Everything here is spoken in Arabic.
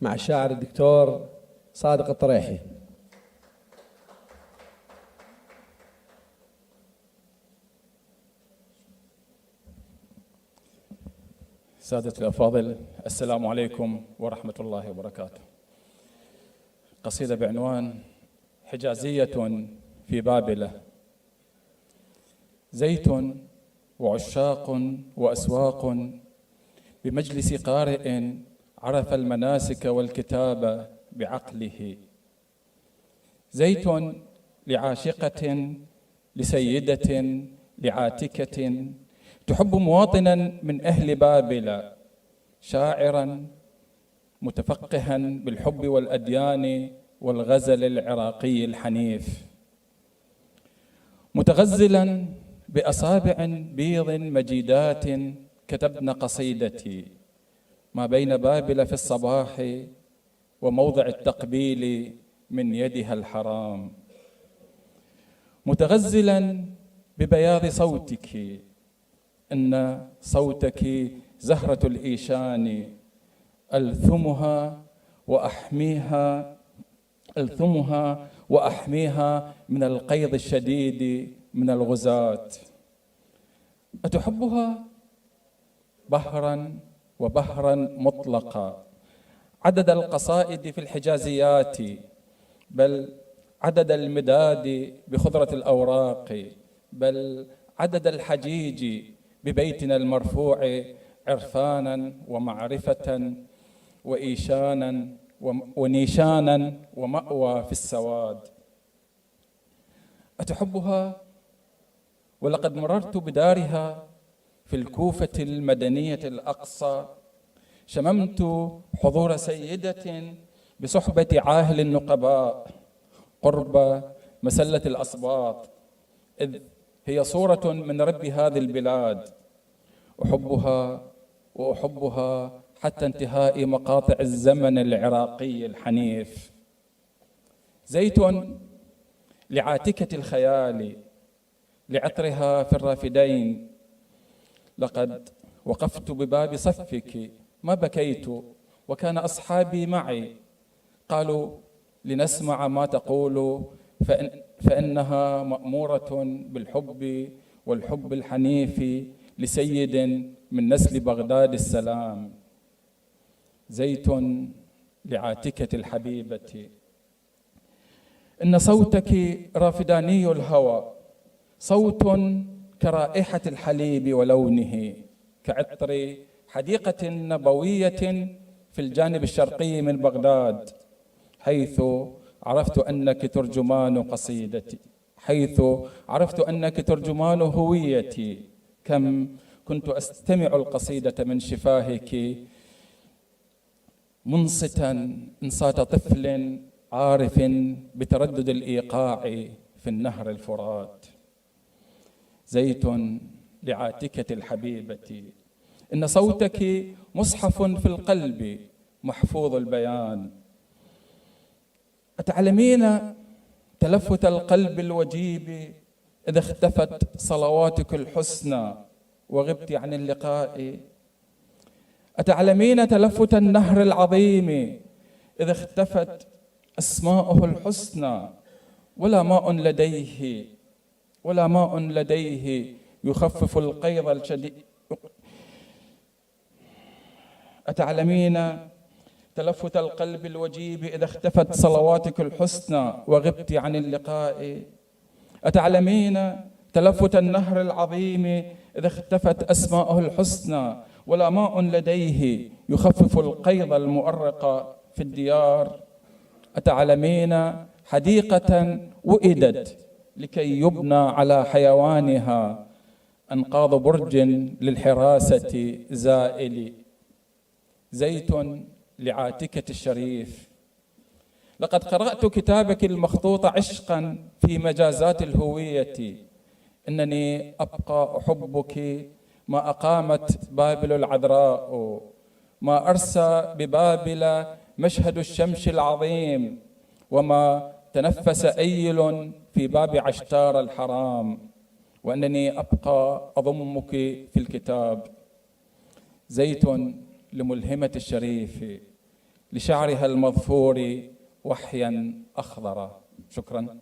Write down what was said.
مع الشاعر الدكتور صادق الطريحي. سادتي الأفاضل، السلام عليكم ورحمة الله وبركاته. قصيدة بعنوان حجازية في بابلة. زيت وعشاق وأسواق بمجلس قارئ عرف المناسك والكتاب بعقله. زيت لعاشقة لسيدة لعاتكة تحب مواطنا من أهل بابل، شاعرا متفقها بالحب والأديان والغزل العراقي الحنيف، متغزلا بأصابع بيض مجيدات كتبن قصيدتي ما بين بابل في الصباح وموضع التقبيل من يدها الحرام، متغزلا ببياض صوتك إن صوتك زهرة الإيشان ألثمها وأحميها من القيض الشديد من الغزاة. أتحبها بهرا وبهرا مطلقا، عدد القصائد في الحجازيات، بل عدد المداد بخضرة الأوراق، بل عدد الحجيج ببيتنا المرفوع عرفانا ومعرفة وإيشانا ونيشانا ومأوى في السواد. أتحبها ولقد مررت بدارها في الكوفة المدنية الأقصى، شممت حضور سيدة بصحبة عاهل النقباء قرب مسلة الأصباط، إذ هي صورة من رب هذه البلاد. أحبها وأحبها حتى انتهاء مقاطع الزمن العراقي الحنيف. زيت لعاتكة الخيال لعطرها في الرافدين، لقد وقفت بباب صفك ما بكيت وكان أصحابي معي، قالوا لنسمع ما تقول فإنها مأمورة بالحب والحب الحنيف لسيد من نسل بغداد السلام. زيت لعاتكة الحبيبة إن صوتك رافداني الهوى، صوت كرائحة الحليب ولونه، كعطر حديقة نبوية في الجانب الشرقي من بغداد، حيث عرفت أنك ترجمان قصيدتي، حيث عرفت أنك ترجمان هويتي. كم كنت أستمع القصيدة من شفاهك منصتا إنصات طفل عارف بتردد الإيقاع في النهر الفرات. زيت لعاتكة الحبيبة إن صوتك مصحف في القلب محفوظ البيان. أتعلمين تلفت القلب الوجيب إذا اختفت صلواتك الحسنى وغبت عن اللقاء؟ أتعلمين تلفت النهر العظيم إذا اختفت أسماؤه الحسنى ولا ماء لديه يخفف القيض الشديد؟ أتعلمين تلفت القلب الوجيب إذا اختفت صلواتك الحسنى وغبت عن اللقاء؟ أتعلمين تلفت النهر العظيم إذا اختفت أسماءه الحسنى ولا ماء لديه يخفف القيض المؤرق في الديار؟ أتعلمين حديقة وئدت لكي يبنى على حيوانها أنقاض برج للحراسة زائل؟ زيت لعاتكة الشريف لقد قرأت كتابك المخطوط عشقا في مجازات الهوية، إنني أبقى أحبك ما أقامت بابل العذراء، ما أرسى ببابل مشهد الشمس العظيم، وما تنفس أيل في باب عشتار الحرام، وأنني أبقى أضمك في الكتاب. زيت لملهمة الشريف لشعرها المظفور وحيا أخضر. شكرا.